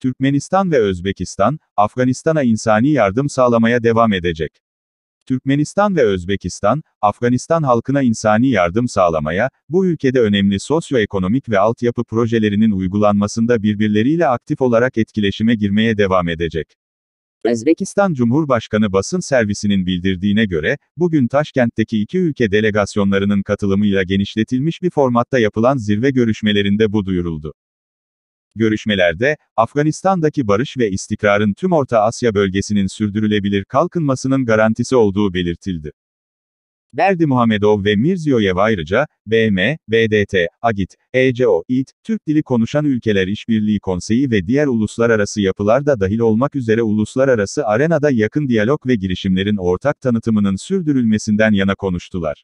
Türkmenistan ve Özbekistan, Afganistan'a insani yardım sağlamaya devam edecek. Türkmenistan ve Özbekistan, Afganistan halkına insani yardım sağlamaya, bu ülkede önemli sosyoekonomik ve altyapı projelerinin uygulanmasında birbirleriyle aktif olarak etkileşime girmeye devam edecek. Özbekistan Cumhurbaşkanı basın servisinin bildirdiğine göre, bugün Taşkent'teki iki ülke delegasyonlarının katılımıyla genişletilmiş bir formatta yapılan zirve görüşmelerinde bu duyuruldu. Görüşmelerde, Afganistan'daki barış ve istikrarın tüm Orta Asya bölgesinin sürdürülebilir kalkınmasının garantisi olduğu belirtildi. Berdimuhamedov ve Mirziyoyev ayrıca, BM, BDT, AGİT, ECO, İT, Türk Dili Konuşan Ülkeler İşbirliği Konseyi ve diğer uluslararası yapılar da dahil olmak üzere uluslararası arenada yakın diyalog ve girişimlerin ortak tanıtımının sürdürülmesinden yana konuştular.